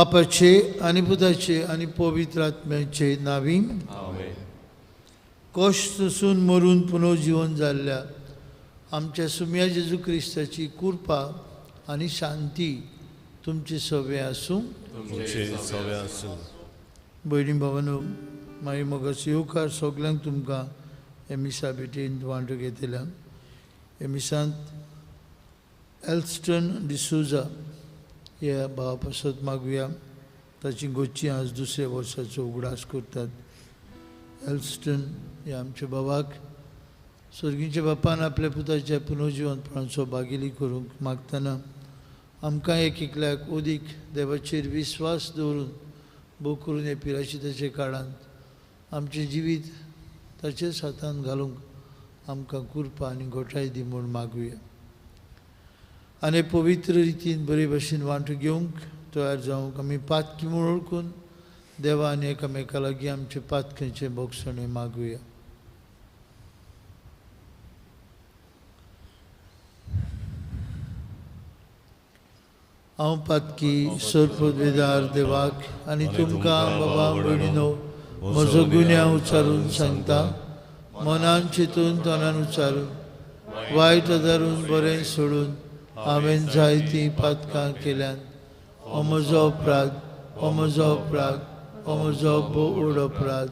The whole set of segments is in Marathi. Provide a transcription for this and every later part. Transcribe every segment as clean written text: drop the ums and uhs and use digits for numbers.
बापाचे आणि पुताचे आणि पवित्र आत्म्याचे नावी. कश्ट सोसून मरून पुनर्जीवन जाल्ल्या आमच्या सुम्या जेजू क्रिस्ताची कृपा आणि शांती तुमचे सवे आसूं. भयणी भावांनो, मागीर मोगास येवकार सगल्यांक तुमकां हे मिसा भेटेन वांटो घेतल्या. हे मिसांत एल्स्टन डिसोजा ह्या भावा पासत मागुया. ताची गोची आज दुसऱ्या वर्साचो उगडास करतात. एल्स्टन ह्या आमच्या भावाक स्वर्गीच्या बापान आपल्या पुताच्या पुनर्जीवनपणाचो भागिली करूंक मागतना आमकां एक एकल्याक ओदीक देवाचेर विस्वास दवरून भोव करून हे पिराशिताच्या काळांत आमचें जिवीत ताचेच हातांत घालूंक आमकां कृपा आनी घोटाय दी म्हूण मागुया. आनी पवित्र रितीन बरे भशेन वांटो घेवंक तयार जावंक आमी पातकी म्हूण ओळखून देवा आनी एकामेका लागीं आमचे पातकेचे भोगसणे मागुया. हांव पातकी सरपदवेदार देवाक आनी तुमकां बाबा भयणीनो म्हजो गुन्यांव उच्चारून सांगता. मनान चिंतून तोंडान उच्चारून वायट धरून बरें सोडून हांवें जायतीं पातकां केल्यान. हो म्हजो अपराध, हो म्हजो अपराध, हो म्हजो व्हड अपराध.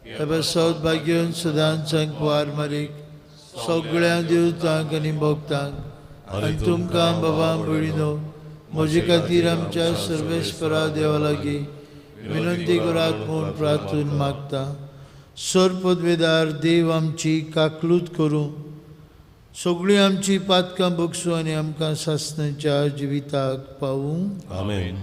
हे सौभाग्यवन सदांच वार मारीक सगळ्या देवतांक आनी भक्तांक आनी तुमकां बाबा भयणीनो म्हजे खातीर आमच्या सर्वेस्परा देवा लागीं विनंती करात म्हूण प्रार्थून मागता. सरपदवेदार देव आमची काकलूत करूं, सगळीं आमची पातकां भोगसूं आनी आमकां सासणाच्या जिविताक पावूं. आमेन.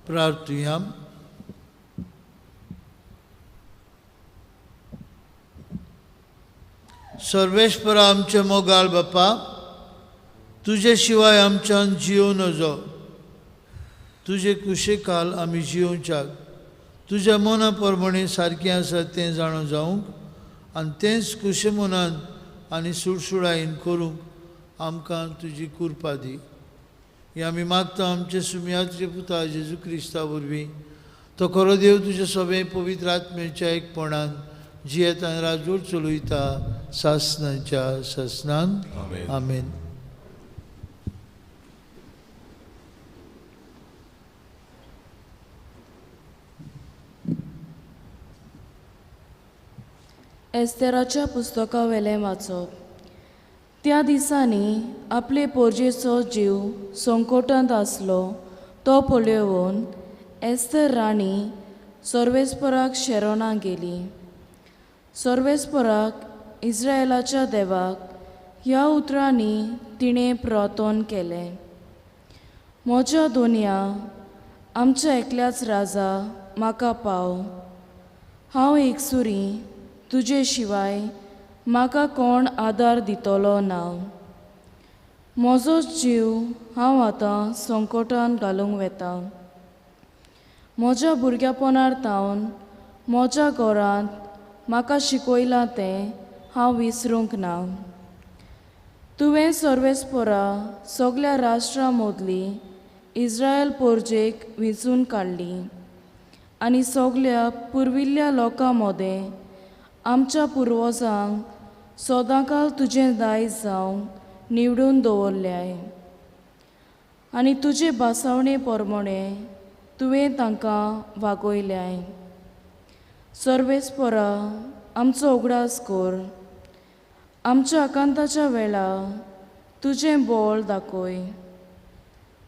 प्रार्थुया. सर्वेस्परा आमचे मोगाळ बापा, तुजे शिवाय आमच्यान जियो नजो. तुजे कुशेकाल आमी जियोवच्याक तुज्या मना प्रमाणे सारकें आसा तें जाणो जावंक आनी तेंच कुशे मनान आनी सुडसुडायेन करूंक आमकां तुजी कृपा दी. हे आमी मागता आमचे सुमयाचे पुता जेजू क्रिस्ता वरवीं. तो खरो देव तुजे सगळे पवित्र आत्म्याच्या एकपणान जियेत आनी राजवट चलयता सासणाच्या सासणान. आमेन. एस्तेराच्या पुस्तका वेलें वाचप. त्या दिसांनी आपले पोरजेचो जीव संकटांत आसलो तो पळयोवन एस्तर राणी सर्वेस्पराक शेरोना गेली. सर्वेस्पराक इस्रायेलाच्या देवाक ह्या उतरांनी तिणें प्रार्थना केलें. म्हज्या दोनया आमच्या एकल्याच राजा म्हाका पाव. हांव एकसुरी तुजे शिवाय म्हाका कोण आदार दितलो ना. म्हजो जीव हांव आतां संकटांत घालूंक वेता. म्हज्या भुरगेपणार तावन म्हज्या घरांत म्हाका शिकयलां तें हांव विसरूंक ना. तुवें सर्वेस्परा सगळ्या राष्ट्रां मदली इस्रायल पोरजेक वेंचून काडली आनी सगळ्या पुर्विल्ल्या लोकां मदें आमच्या पुर्वजांक सदांकाल तुजें दायज जावन निवडून दवरल्याय आनी तुजे बासावणे प्रमाणे तुवें तांकां वागयल्याय. सर्वेस्परा आमचो उगडास कर. आमच्या आकांताच्या वेळा तुजें बोळ दाखय.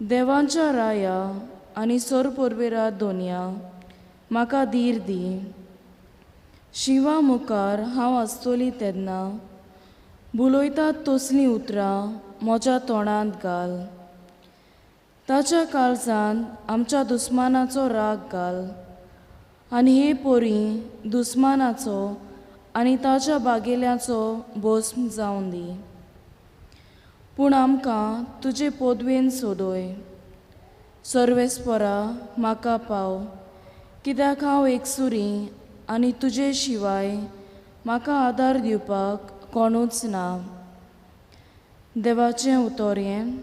देवांच्या राया आनी सरपुर्विरा दोनया म्हाका धीर दी. शिवा मुखार हांव आसतोली तेन्ना बुलयतात तसलीं उतरां म्हज्या तोंडांत घाल. ताच्या काळजांत आमच्या दुस्मानाचो राग घाल आनी हे पोरी दुस्मानाचो आनी ताच्या बागेल्यांचो भस्म जावन दी. पूण आमकां तुजे पोदवेन सोदय. सर्वेस्परा म्हाका पाव, कित्याक हांव एकसुरी आनी तुजे शिवाय म्हाका आदार दिवपाक कोणूच ना. देवाचें उतर हें.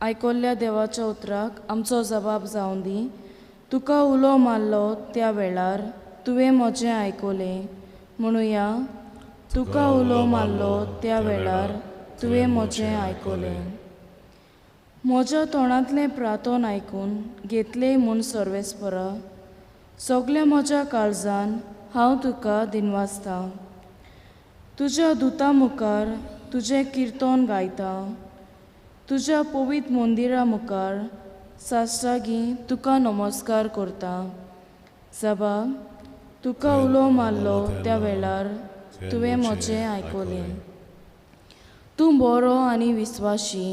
आयकोल्ल्या देवाच्या उतराक आमचो जबाब जावन दी. तुका उलो मारलो त्या वेळार तुवें म्हजें आयकोलें. म्हणुया, तुका उलो मारलो त्या वेळार तुवें म्हजें आयकोलें. म्हज्या तोंडांतलें प्रार्थन आयकून घेतलें म्हूण सर्वेस्परा सगळ्या म्हज्या काळजान हांव तुका दिनवासतां. तुज्या दुतां मुखार तुजें किर्तन गायता. तुज्या पवित्र मंदिरा मुखार साश्टागी तुका नमस्कार करता. जबाब, तुका उलो मारलो त्या वेळार तुवें म्हजें आयकोलें. तूं बरो आनी विस्वाशी,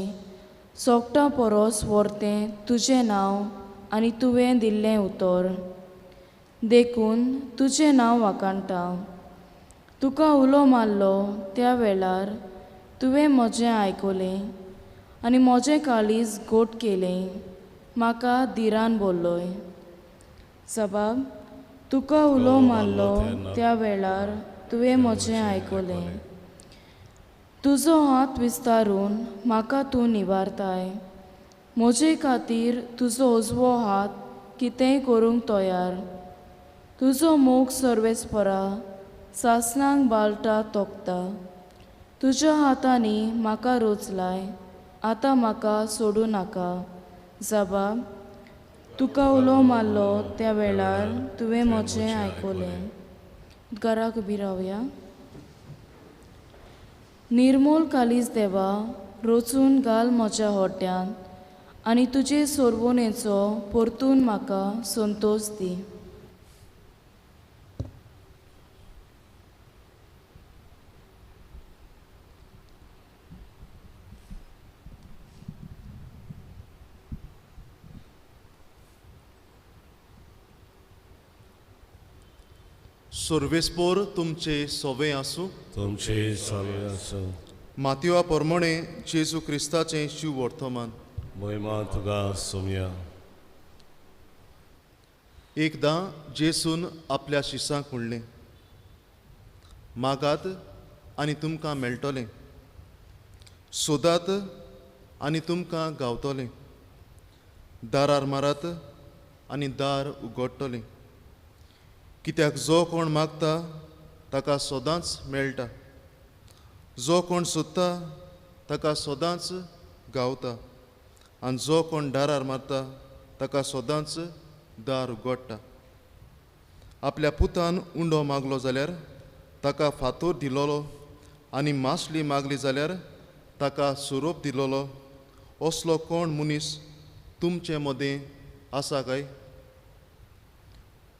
सोगटा परस व्हरतें तुजें नांव आनी तुवें दिल्लें उतर. देखून तुजें नांव वाखाणटा. तुका उलो मारलो त्या वेळार तुवें म्हजें आयकोलें आनी म्हजें काळीज गोट केलें. म्हाका धिरान बोलय. जबाब, तुका उलो मारलो त्या वेळार तुवें म्हजें आयकोलें. तुजो हात विस्तारून म्हाका तूं निवारताय. म्हजे खातीर तुजो उजवो हात कितेंय करूंक तयार. तुजो मोग सर्वेस्परा सासणांक बालटा तोखता. तुज्या हातांनी म्हाका रोचलाय. आतां म्हाका सोडूं नाका. जबाब, तुका उलो मारलो त्या वेळार तुवें म्हजें आयकोलें. घराक उबी रावया. निर्मोल कालीज देवा, रोचून घाल म्हज्या होड्ड्यांत आनी तुजे सोरवणेचो परतून म्हाका संतोश दी. सर्वेस्पोर तुमचे सोवे आसूं. तुमचे सवे आसूं. मातयोवा प्रमाणे जेजू क्रिस्ताचें शिव वर्तमान. महिमा तुका सोम्या. एकदां जेसून आपल्या शिसांक म्हणलें, मागात आनी तुमकां मेळटलें, सोदात आनी तुमकां गावतलें, दारार मारात आनी दार उगडटलें. कित्याक जो कोण मागता ताका सदांच मेळटा, जो कोण सोदता ताका सदांच गावता, आनी जो कोण दारार मारता ताका सदांच दार उगडटा. आपल्या पुतान उंडो मागलो जाल्यार ताका फातोर दिलोलो, आनी मासली मागली जाल्यार ताका सोरोप दिलोलो. असलो कोण मनीस तुमचे मदें आसा काय?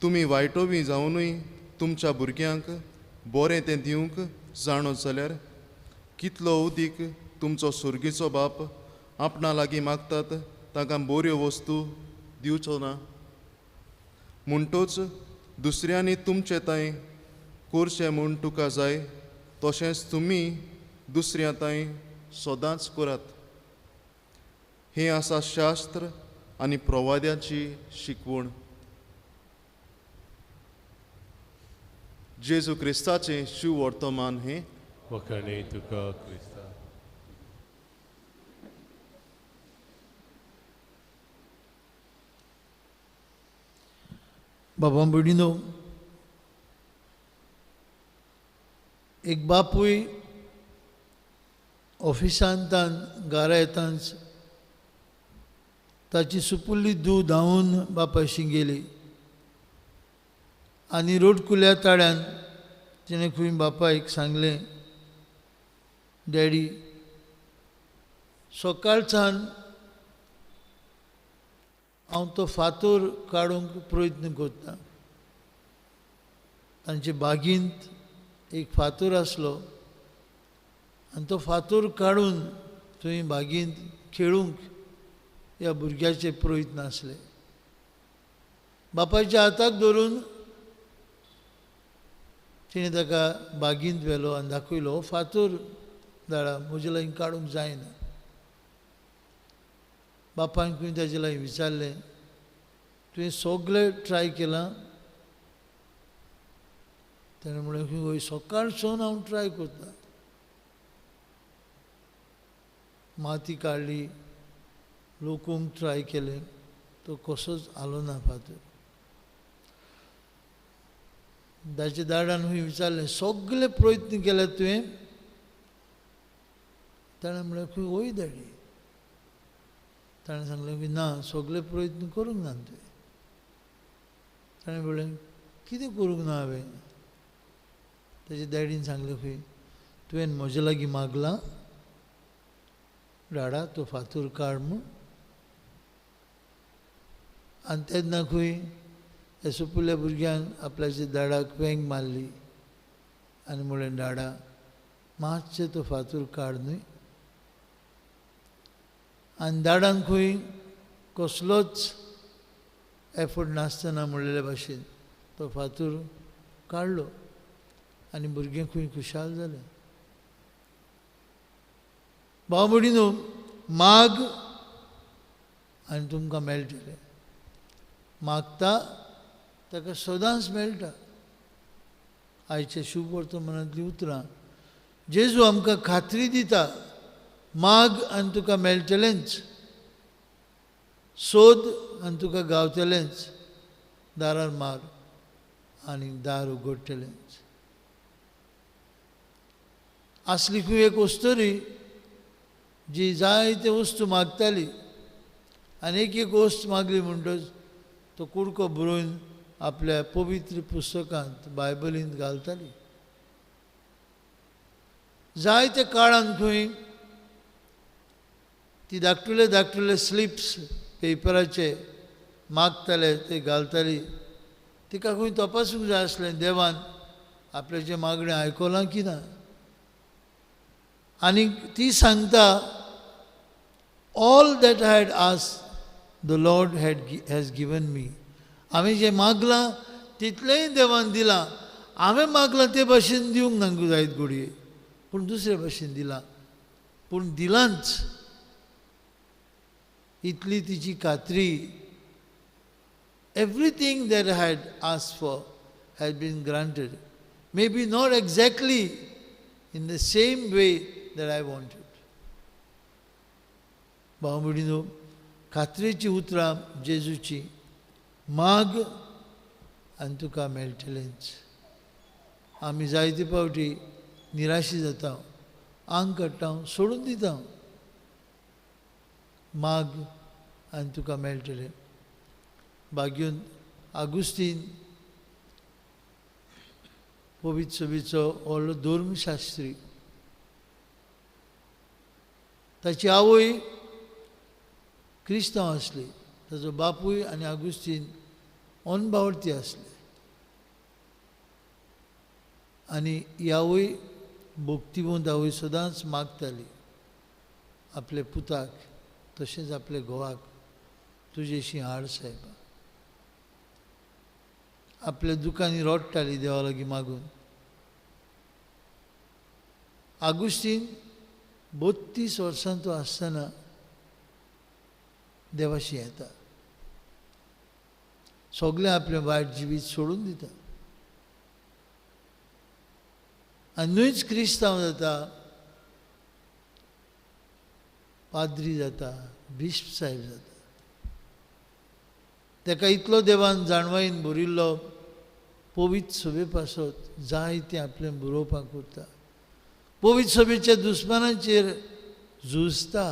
तुमी वायटोवी जावनूय तुमच्या भुरग्यांक बरें तें दिवंक जाणत जाल्यार कितलो उदीक तुमचो सुर्गीचो बाप आपणा लागीं मागतात तांकां बऱ्यो वस्तू दिवचो ना. म्हणटूच दुसऱ्यांनी तुमचे ताईं करचें म्हूण तुका जाय तशेंच तुमी दुसऱ्या ताईं सदांच करात. हें आसा शास्त्र आनी प्रवाद्यांची शिकवण. जेजू क्रिस्ताचें शिव वर्तमान हें. वखणी तुका क्रिस्ता. बाबा भयणीनो, एक बापूय ऑफिसांतान घरा येतांच ताची सुपुल्ली धूव धांवून बापायशी गेली आनी रोडकुल्या ताळ्यान तिणें खंय बापायक सांगलें, डॅडी, सकाळच्यान हांव तो फातर काडूंक प्रयत्न करतां. तांचे बागींत एक फातर आसलो आनी तो फातर काडून थंय बागींत खेळूंक ह्या भुरग्याचे प्रयत्न आसले. बापायच्या हाताक धरून तिणें ताका बागींत व्हेलो आनी दाखयलो, हो फातर दाळा म्हजे लागीं काडूंक जायना. बापायन खंय ताजे लागीं विचारलें, तुवें सगळें ट्राय केलां? ताणें म्हणलें, खंय सकाळसून हांव ट्राय करतां. माती काडली, लोकूंक ट्राय केलें, तो कसोच आलो ना फातर. ताच्या दाडान खंय विचारलें, सगळे प्रयत्न केले तुवें? ताणें म्हणलें, खंय वय डॅडी. ताणें सांगलें की ना, सगळे प्रयत्न करूंक ना तुवें. ताणें म्हणलें, कितें करूंक ना हांवें? ताच्या डॅडीन सांगलें, खंय तुवें म्हजे लागीं मागलां, डाडा तो फातर काड म्हूण. आनी तेन्ना खंय ह्या सुपुल्या भुरग्यान आपल्याच्या दाडाक वेंग मारली आनी म्हणलें, डाडा, मातशें तो फातर काड न्हय. आनी दाडान खंय कसलोच एफर्ट नासतना म्हणलेल्या भाशेन तो फातर काडलो आनी भुरगें खंय खुशाल जालें. भाव भयणीनो, माग आनी तुमकां मेळटलें. मागता ताका सदांच मेळटा. आयच्या शुभ वर्तमानांतलीं उतरां जेजू आमकां खात्री दिता, माग आनी तुका मेळटलेंच, सोद आनी तुका गावतलेंच, दारार मार आनी दार उगडटलेंच. असली खंय एक वस्तरी जी जायते वस्तू मागताली आनी एक वस्त मागली म्हणटच तो कुडको बरोवन आपल्या पवित्र पुस्तकांत बायबलींत घालताली. जायते काळान खंय ती धाकटुले स्लिप्स पेपराचे मागताले ते घालताली. तिका खंय तपासूंक जाय आसलें देवान आपल्याचें मागणें आयकलां की ना. आनी ती सांगता, all that I had asked the Lord has given me. हांवें जें मागलां तितलेंय देवान दिलां. हांवें मागलां ते भाशेन दिवंक नांगू जायत घडये, पूण दुसरे भाशेन दिलां. पूण दिलांच, इतली तिची खात्री. Everything that I had asked for has been granted. Maybe not exactly in the same way that I wanted. भाव भयणीनो, खात्रेची उतरां जेजूची, माग आनी तुका मेळटलेंच. आमी जायते फावटी निराशी जाता, आंग काडटा, सोडून दिता. माग आनी तुका मेळटलें. बागेंत आगुस्तीन पवित्र सभेचो व्हडलो धर्मशास्त्री, ताची आवय क्रिस्तांव आसली, ताचो बापूय आनी आगुस्तीन अनबावटी आसले. आनी ही आवय भोक्तिमंत आवय सदांच मागताली आपले पुताक तशेंच आपले घोवाक, तुजेशी हाड सायबा. आपल्या दुकानी रोडटाली देवा लागीं मागून. आगुस्तीन 32 वर्सांचो आसतना देवाशी येता. सगळें आपलें वायट जिवीत सोडून दिता आनी न्हूच क्रिस्तांव जाता, पाद्री जाता, बिश्प साहेब जाता. ताका इतलो देवान जाणवायेन भरिल्लो पवित्र सभे पासत जाय तें आपलें बरोवपाक उरता. पवित्र सभेच्या दुस्मानांचेर झुजता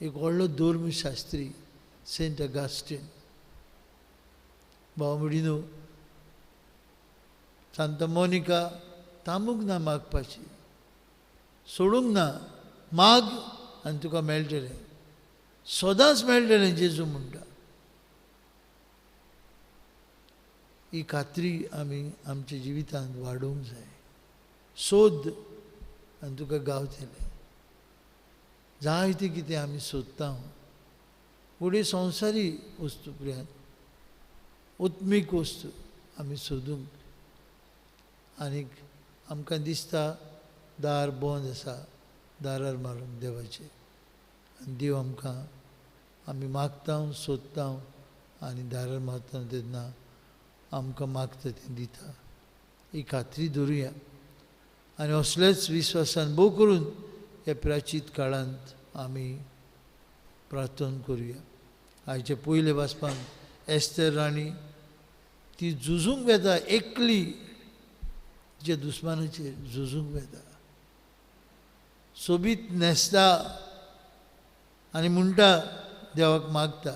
एक व्हडलो धर्मशास्त्री सेंट अगास्टीन. भाव म्हणिनो सांता मोनिका थांबूंक ना मागपाची, सोडूंक ना. माग आनी तुका मेळटलें, सदांच मेळटलें जेजू म्हणटा. ही खात्री आमी आमच्या जिवितांत वाडोवंक जाय. सोद आनी तुका गावतलें. जायतें कितें आमी सोदता फुडें संवसारी वस्तू पर्यंत उत्मीक वस्तू आमी सोदूंक, आनीक आमकां दिसता दार बंद आसा, दारार मारूंक देवाचें. आनी देव आमकां आमी मागता सोदता आनी दारार मारता तेन्ना आमकां मागता तें दिता. ही खात्री धरुया आनी असलेच विश्वासान भोव करून हे प्राचीत काळांत आमी प्रार्थना करुया. आयचे पयले वाचपान एस्तेर राणी ती झुजूंक वेता, एकली तिच्या दुस्मानाचेर झुजूंक वेता. सोबीत न्हेसता आनी म्हणटा देवाक मागता.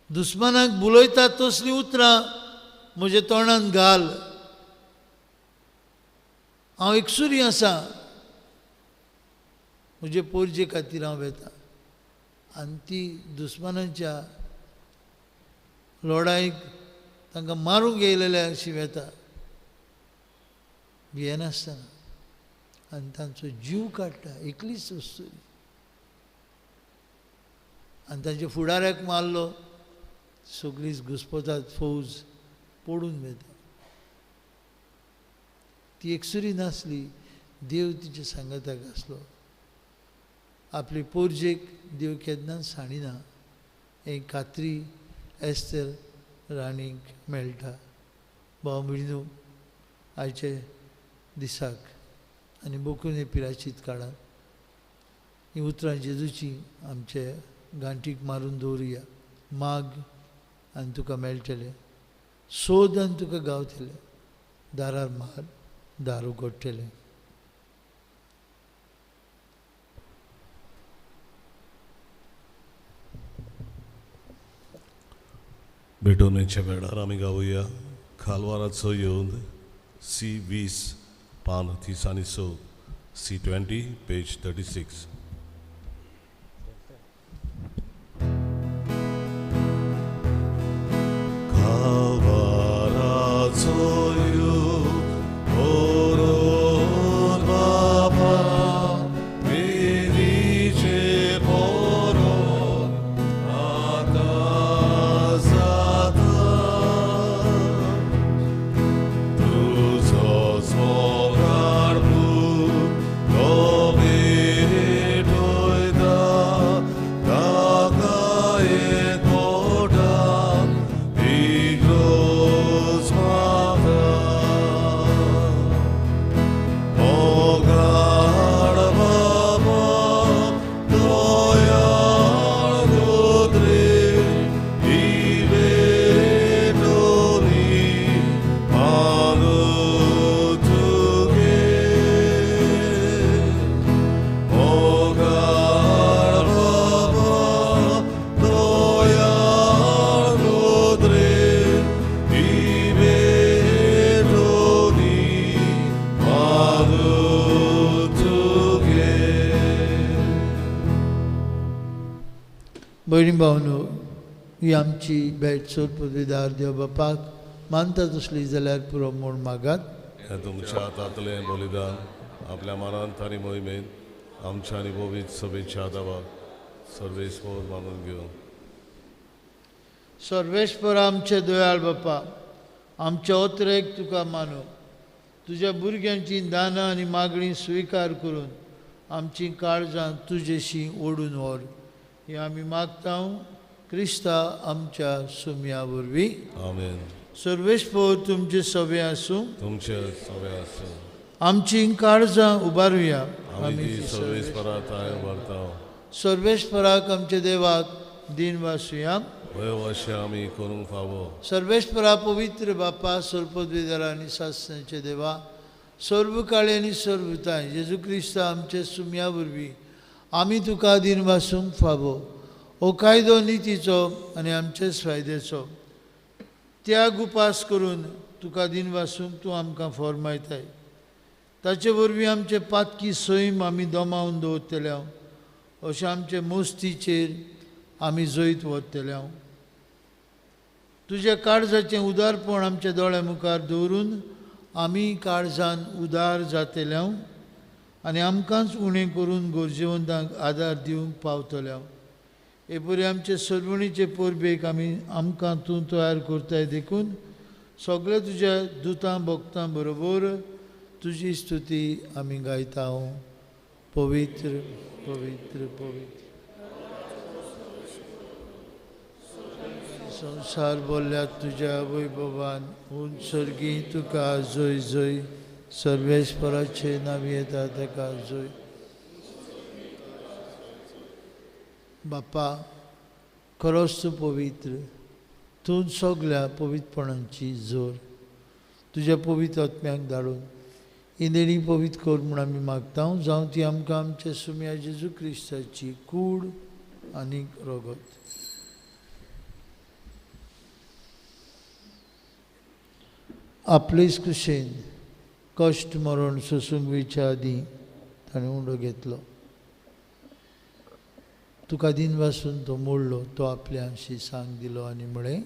दुस्मानाक बुलयता तसलीं उतरां म्हज्या तोंडान घाल. हांव एकसुरी आसा, म्हजे पोरजे खातीर हांव वेता. आनी ती दुस्मानांच्या लढाईक तांकां मारूंक येयलेल्या अशी वेता भियेनासतना, आनी तांचो जीव काडटा एकलीच वस्तुरी. आनी तांच्या फुडाऱ्याक मारलो, सगळीच घुस्पतात फौज पडून वेता. ती एकसुरी नासली, देव तिच्या सांगाताक आसलो. आपली पोरजेक देव केन्नाच साणिना. ही खात्री एस्तेर राणीक मेळटा. भाव भयणीनो, आयचे दिसाक आनी बोकून हे पिराचीत काळांत ही उतरां जेजूची आमचे गांठीक मारून दवरुया. माग आनी तुका मेळटलें, सोद आनी तुका गावतलें, दारार मार, दार उगडटलें. भेटवणेच्या वेळार आमी गावुया खालवाराचो येवन C20 पान 36, C20 पेज 36. खालवाराचो येवन ओरोन बाबा मेरीचे पोरोन आतां भयणी भावनो, ही आमची भेट सोर पदवीदार देव बापाक मानता तसली जाल्यार पुरो म्हूण मागात. हें तुमच्या हातांतलें बलिदान आपल्या मनांत आनी मोहिमेंत आमच्या आनी पवित्र सभेच्या देवाक सर्वेस्वर मानून घेवन. सर्वेस्पर आमचे दयाळ बापा, आमच्या ओतरेक तुका मानू. तुज्या भुरग्यांची दानां आनी मागणी स्विकार करून आमची काळजां तुजेशी ओडून व्हर. हे आमी मागता क्रिस्ता आमच्या सुमया वरवीं. आमेन. सर्वेस्पोर तुमचे सवे आसूं तुमचे सवे आसूं आमची काळजां उबारुया आमी ती सर्वेस्पराताय उबारताव सर्वेस्पराक आमचे देवाक दिन वासुया वयवशे आमी करूंक फावो सर्वेस्परा पवित्र बापा सर्पद्विदारा आनी सासण्याचे देवा सर्व काळे आनी सर्वताय जेजू क्रिस्ता आमचे सुम्या वरवीं आमी तुका दिन वासूंक फावो हो कायदो नितीचो आनी आमचेच फायद्याचो त्याग उपास करून तुका दिन वासूंक तूं आमकां फॉर्मायताय ताचे वरवीं आमचे पातकी सैम आमी दोमावन दवरतल्या अशें आमचे मोस्तीचेर आमी जैत वतल्या तुज्या काळजाचें उदारपण आमच्या दोळ्या मुखार दवरून आमी काळजान उदार जातल्या आनी आमकांच उणें करून गोरजेवंतांक आदार दिवंक पावतल्या हे परी आमचे सर्वणीचे परबेक आमकां तूं तयार करताय देखून सगळे तुज्या दुतां भक्तां बरोबर तुजी स्तुती आमी गायता पवित्र पवित्र पवित्र संसार बोल्ल्यात तुज्या वैभवान सर्गी तुका जय जय सर्वेस्पराचे नांव येता ताका जय बापा खरोच तूं पवित्र तूं सगळ्या पवित्रपणांची जोर तुज्या पवित्र आत्म्याक धाडून ही देणी पवित्र कर म्हूण आमी मागता जावं ती आमकां आमच्या सुम्या जेजू क्रिस्ताची कूड आनी रगत आपलेच कुशेन कश्ट मरण सोसूंक वयच्या आदीं ताणें उंडो घेतलो तुका दिन वासून तो मोडलो तो आपल्याशी सांग दिलो आनी म्हळें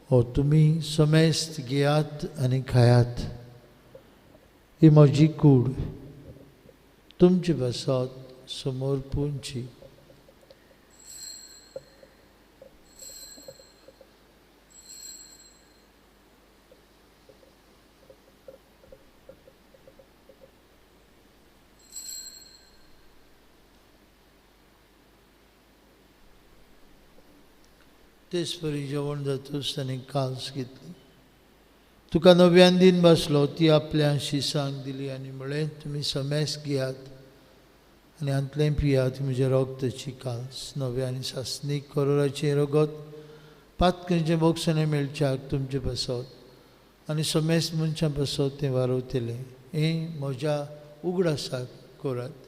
हो तुमी समेस्त घेयात आनी खायात ही म्हजी कूड तुमची बसत समोर पुंची तेच परी जेवण जातूच ताणें काल्स घेतली तुका नव्यान दिन बसलो ती आपल्या शिसांक दिली आनी म्हळें तुमी समेस घेयात आनी हातलें पियात म्हज्या रगताची काल्स नव्या आनी सासनीक करोराचें रगत पातकेंचे बोगसणे मेळच्याक तुमचे बसत आनी समेस मनशां बसत तें वारवतलें हें म्हज्या उगडासाक करात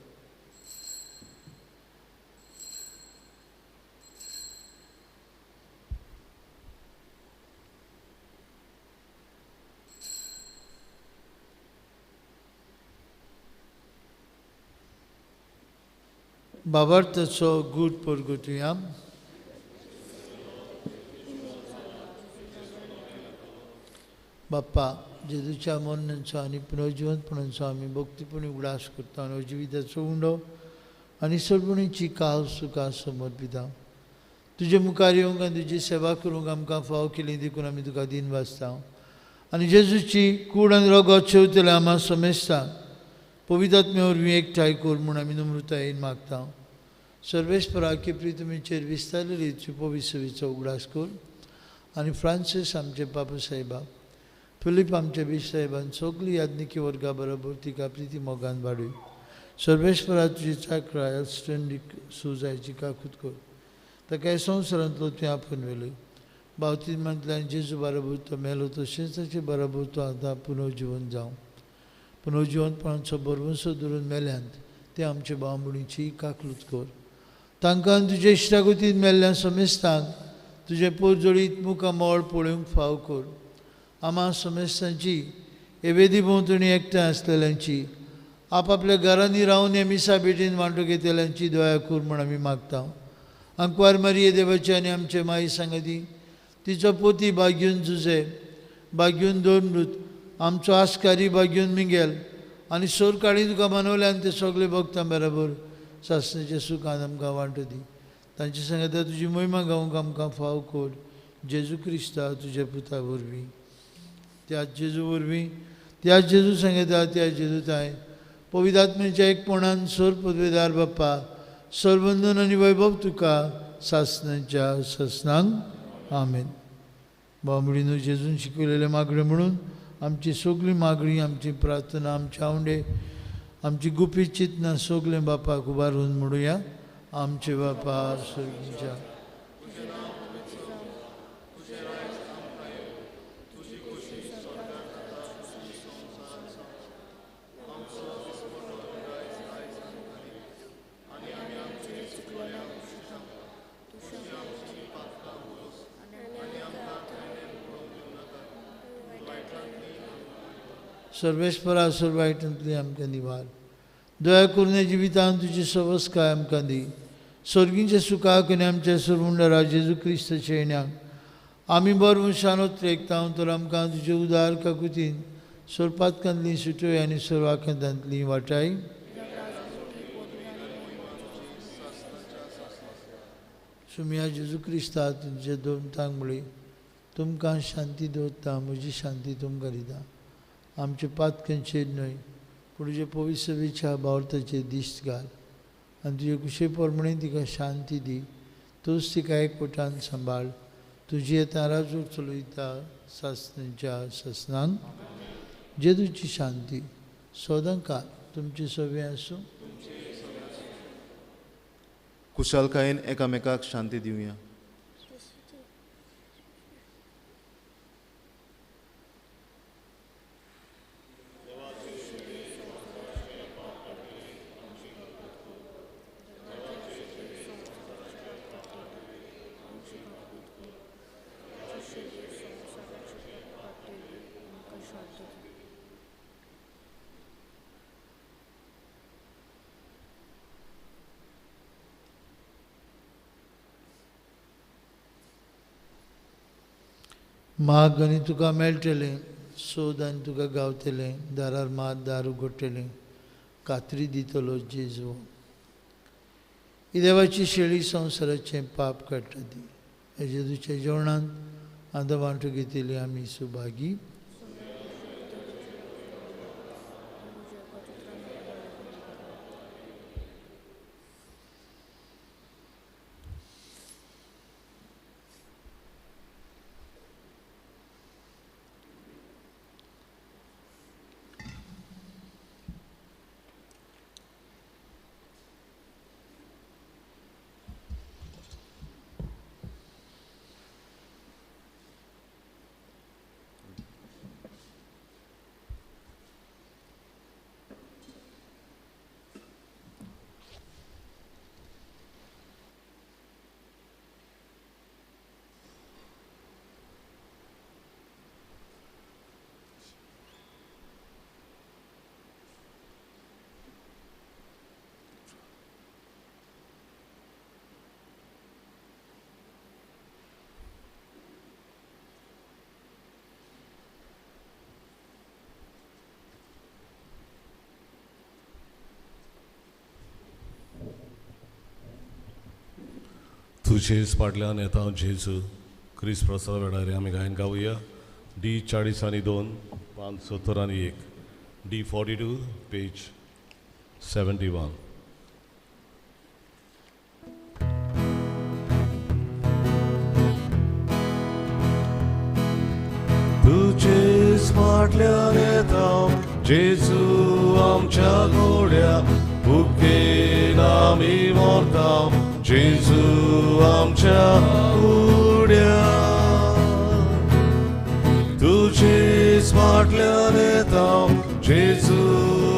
बाबार्थाचो गूट परगटुया बाप्पा जेजूच्या मरणाचो आनी पुनर्जिवंतपणाचो आमी भक्तीपणी उगडास करता आनी जिविताचो उंडो आनी सर्वणीची काल सुका समर्पिता तुजे मुखार येवंक आनी तुजी सेवा करूंक आमकां फाव केली देखून आमी तुका दिन वाचता आनी जेजूची कूड आनी रगत शेवतले आम्हा समेस्ता पवित्र आत्म्या वरवीं एकठांय कर म्हूण आमी नम्रतायेन मागता सर्वेस्परा केपरी तुमीचेर विस्तारलेली तुजी पवित्र सेवेचो उगडास कर आनी फ्रांसीस आमचे पापा साहेबाक फिलीप आमचे बीश साहेबान सगळी याज्ञिकी वर्गा बरोबर तिका प्रिती मोगान वाडूय सर्वेस्परा तुजी चाकरा एल्स्टंडीक सुजायची काकूत कर ताका ह्या संवसारांतलो तुवें आपूण वेलय बावतींतल्यान जेजू बरोबर तो मेलो तशेंच ताचे बरोबर तो आतां पुनर्जिवन जावं पुनर्जिवंतपणाचो बरवंसो धरून मेल्यांत ते आमचे बांबणीची काकलूत कर तांकां तुजे इश्टागतींत मेल्ल्या समेस्तांक तुजे पोरजोळीत मुखां मोळ पळोवंक फाव कर आम्हा समेस्तांची हे वेदी भोंवतणी एकठांय आसलेल्यांची आपआपल्या घरांनी रावन हे मिसा भेटीन वांटो घेतल्यांची दया कर म्हूण आमी मागता अंकवार मारिये देवाची आनी आमचे माई सांगती तिचो पोती बाग्यून जुजे बाग्यून दोनमृत आमचो आस्कारी बाग्यून मिंगेल आनी सोर काळी तुका मानवल्यान ते सगळे भक्तां बरोबर सासणेच्या सुखान आमकां वांटो दी तांचे सांगता तुजी महिमा गावंक आमकां फाव कर जेजू क्रिस्ता तुज्या पुता वरवीं त्याच जेजू वरवीं त्याच जेजू सांगता त्या जेजूताय पवित्र आत्म्याच्या एकपणान सोर पदवेदार बाप्पा सर्वंदन आनी वैभव तुका सासणाच्या ससनांक आमेन बांबडीनो जेजून शिकवलेले मागणे म्हणून आमची सगळी मागणी, आमची प्रार्थना, आमचे आवडे, आमची गुपीत चिंतना सगळे बापाक उबारून म्हणूया. आमचे बापा स्वर्गीच्या सर्वेस्परा सर्वायटांतली आमकां निवार. दया करून ह्या जिवितांत तुजी सवस काय आमकां दी. स्वर्गीच्या सुखाक आनी आमच्या सर्वुंडरा जेजू क्रिस्ताच्या येण्याक आमी बरो शानोत रेखतां तर आमकां तुजे उदार काकुतीन सोरपातकांतली सुटोय आनी सर्वांकांतांतली वाटाय. सुमिया जेजू क्रिस्ता तुजे दोन मुळे तुमकां शांती दवरता, म्हजी शांती तुमकां दिता. आमचे पातकांचेर न्हय पूण तुजे पवित्र विचार बावरताचेर दिश्ट घाल आनी तुजे कुशे प्रमाणे तिका शांती दी. तूंच तिका एकवटान सांबाळ. तुजी येता राजू चलयता सासणांच्या ससनान. जेजूची शांती सदांकाळ तुमचे सवे आसूं. कुशलकायेन एकामेकाक शांती दिवया. माग आनी तुका मेळटलें, सोद आनी तुका गावतलें, दारार मात दार उगडटलें, कातरी दितलो जेजू. ही देवाची शेळी संवसाराचें पाप काडटा ती. हे जेजूच्या जेवणांत आदां वांटो घेतिली आमी सुभागी. तुजेच फाटल्यान येता जेजू क्रिस प्रसाद वेळार आमी गायन गावया. D40 571 D42 page 71. तुजेच फाटल्यान येता जेजू आमच्या घोड्या बुकेन आमी व्हरता जेजू आमच्या उड्या. तुजेच फाटल्यान येता जेजू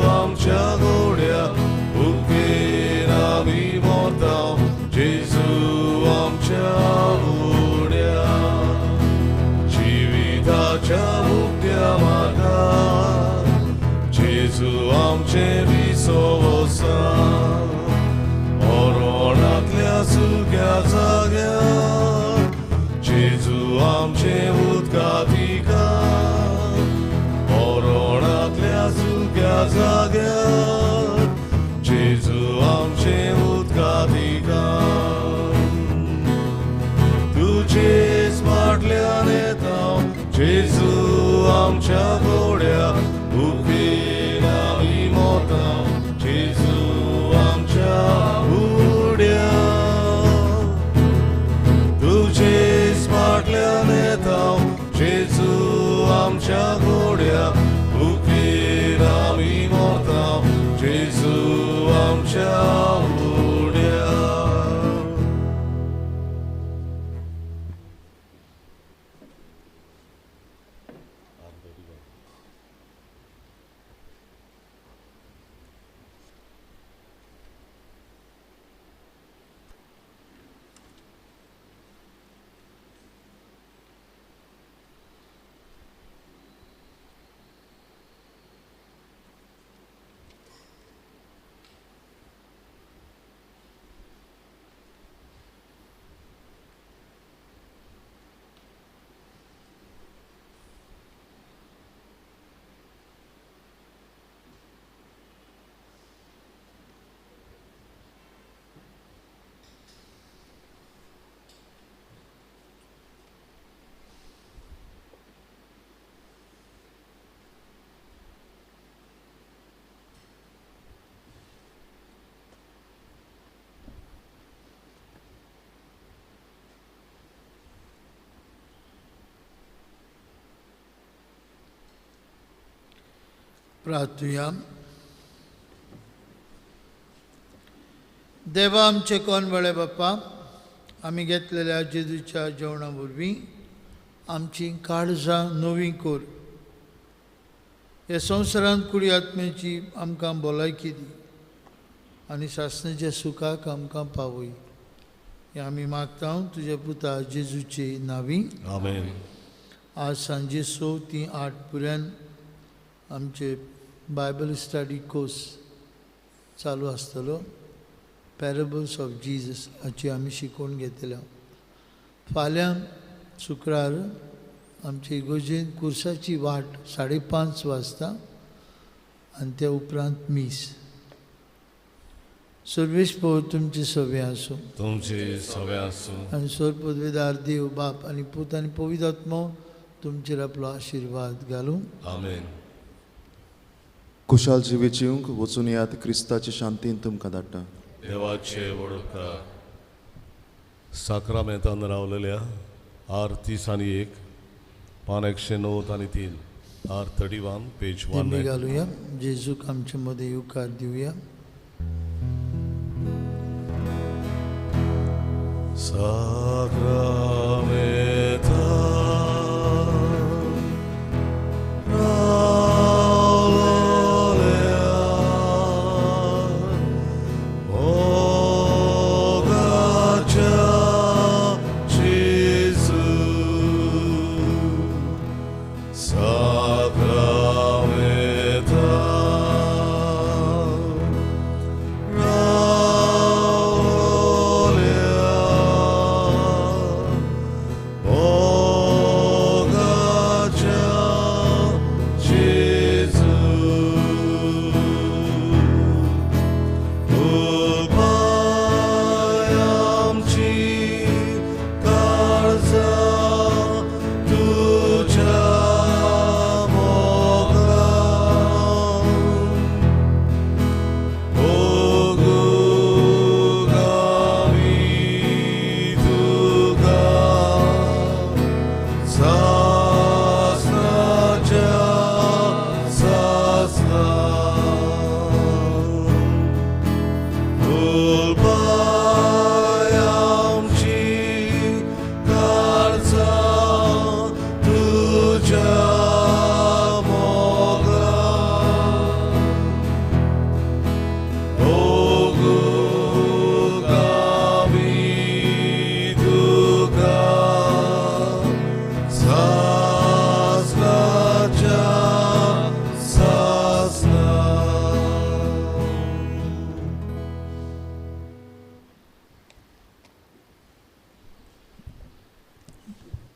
आमच्या घोड्या बुकेन आमी व्हरता जेजू आमच्या उड्या. जिविताच्या मुक्त्या मार्गार जेजू आमचे विसवसान मरणांतल्या सुक्या जाग्यार जेजू आमचे उदकाधिकार. मरणांतल्या सुक्या जाग्यार जेजू आमचे उदकाधिकार. तुजेच फाटल्यान येता जेजू आमच्या घोड्या बुकेन आमी मोता जेजू आमच्या उड्या. तुजेच फाटल्यान येता प्रार्थूया. देवा आमचे कोणवळे बाप्पा, आमी घेतलेल्या जेजूच्या जेवणा वरवीं आमची काळजां नवी कर. ह्या संवसारांत कुडी आत्म्याची आमकां भलायकी दी आनी सासणेच्या सुखाक आमकां पावय. हें आमी मागता तुज्या पुता जेजूचे नांवी. आमेन. आज सांजे 6 ते 8 पर्यंत आमचे बायबल स्टडी कोर्स चालू आसतलो. पॅरेबल्स ऑफ जीजस हाची आमी शिकवण घेतल्या. फाल्यां शुक्रार आमचे इगोजेन कुर्साची वाट 5:30 वाजता आनी त्या उपरांत मीस. सर्वेश पो तुमची सवे आसूं. तुमचे सगळे आसूं. आनी सोर पदवेदार देव बाप आनी पूत आनी पवित्र आत्मो तुमचेर आपलो आशिर्वाद घालूं. आमेन. खुशाल जिवेचींक वचून यात क्रिस्ताची शांतीन तुमकां धाडटा. देवाचे वडकार साक्रामेंतान रावलेल्या R30 आणि 1 पान 109 आणि 3 R31 पेज तेमी 1. घालुया. जेजूक आमचे मध्ये येवकार दिवया.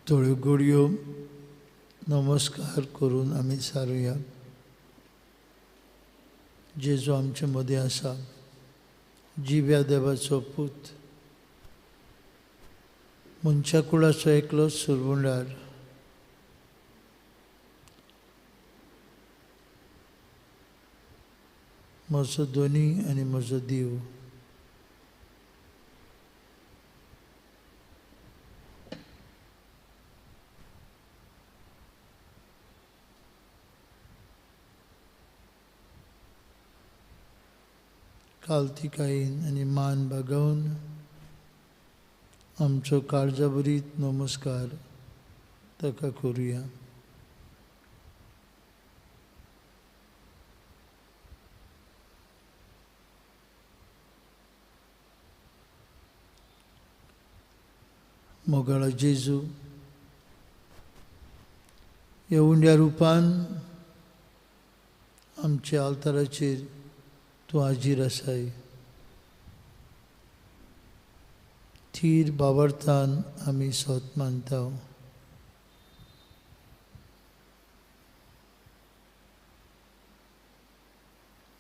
थोड्यो गोडयो नमस्कार करून आमी सारुया. जेजू आमचे मदें आसा. जिव्या देवाचो पूत, मनशा कुळाचो एकलोच सुरवंडार, म्हजो दोनी आनी म्हजो देव. काल्तिकायेन आनी मान बागावन आमचो काळजाबरीत नमस्कार ताका करुया. मोगाळा जेजू, ह्या उंड्या रुपान आमच्या आल्ताराचेर तूं हाजीर आसाय. थीर बावरतान आमी सोत मानता.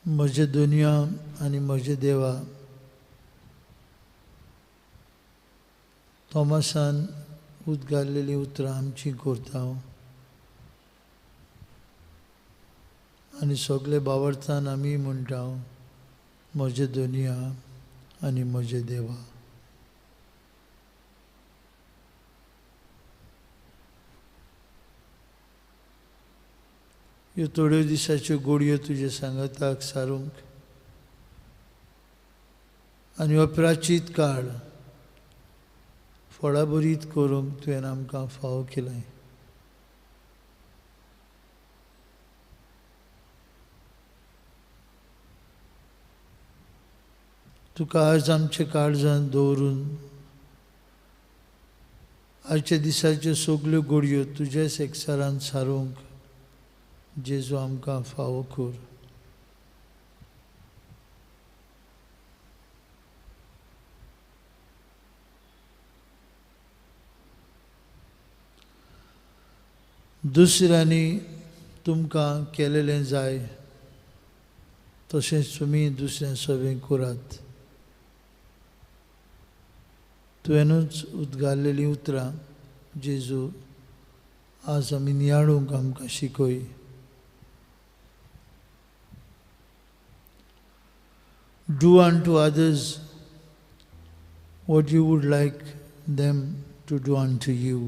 म्हजे दुनिया आनी म्हजे देवा, तोमासान उद्गारलेली उतरां आमची करता हांव. आनी सगळे बावरतान आमी म्हणटा, म्हजे दुनिया आनी म्हजे देवा. ह्यो थोड्यो दिसाच्यो गोडयो तुजे सांगाताक सारूंक आनी अपराचीत काळ फळां बरीत करूंक तुवें आमकां फावो केलें. तुका आज आमचे काळजांत दवरून आयच्या दिसाच्यो सगल्यो गोडयो तुजेच एकचारान सारूंक जेजू आमकां फावो कर. दुसऱ्यांनी तुमकां केलेलें जाय तशेंच तुमी दुसऱ्या सवें करात. तुवेंनूच उद्गारलेलीं उतरां जेजू आज आमी नियाळूंक आमकां शिकय. Do unto others what you would like them to do unto you.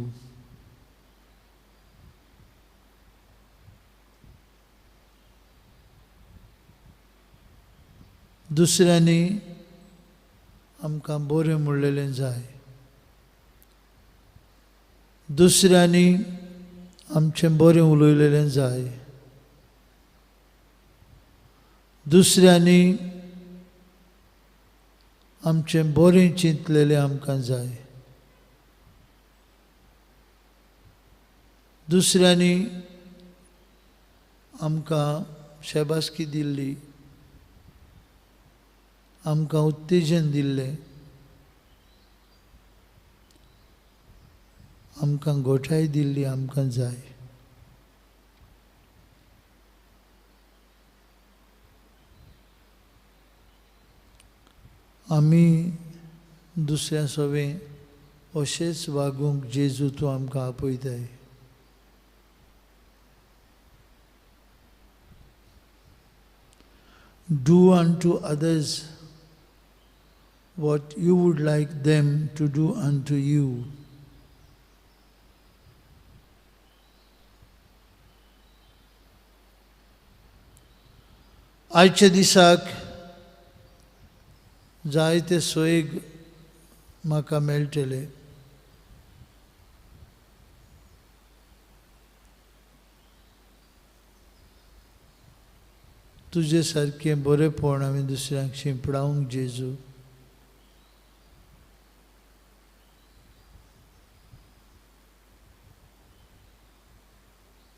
दुसऱ्यांनी आमकां बरें म्हणलेलें जाय. दुसऱ्यांनी आमचें बरें उलयलेलें जाय. दुसऱ्यांनी आमचें बरें चिंतलेलें आमकां जाय. दुसऱ्यांनी आमकां शेबासकी दिल्ली, आमकां उत्तेजन दिल्लें, आमकां घोटाय दिल्ली आमकां जाय. आमी दुसऱ्या सवें अशेंच वागूंक जेजू तूं आमकां आपयताय. Do unto others what you would like them to do unto you. आयच्या दिसाक जायते सोयेग म्हाका मेळटले. तुजे सारकें बरेंपण हांवें दुसऱ्यांक शिंपडावंक जेजू.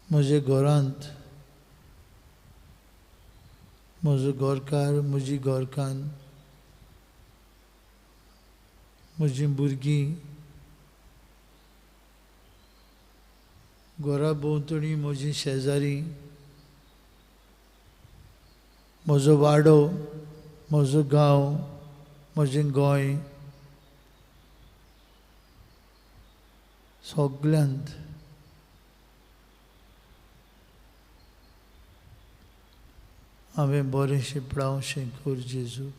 म्हजे घरांत म्हजो घरकार, म्हजी घरकान्न, म्हजीं भुरगीं, घरा भोंवतणी म्हजीं शेजारी, म्हजो वाडो, म्हजो गांव, म्हजें गोंय, सगल्यांत हांवें बरें शिंपडावचें कर जेजू.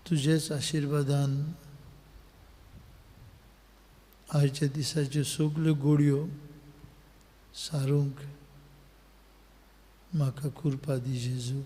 तुजेच आशिर्वादान आयच्या दिसाच्यो सगल्यो गोडयो सारूंक म्हाका कृपा दी जेजू.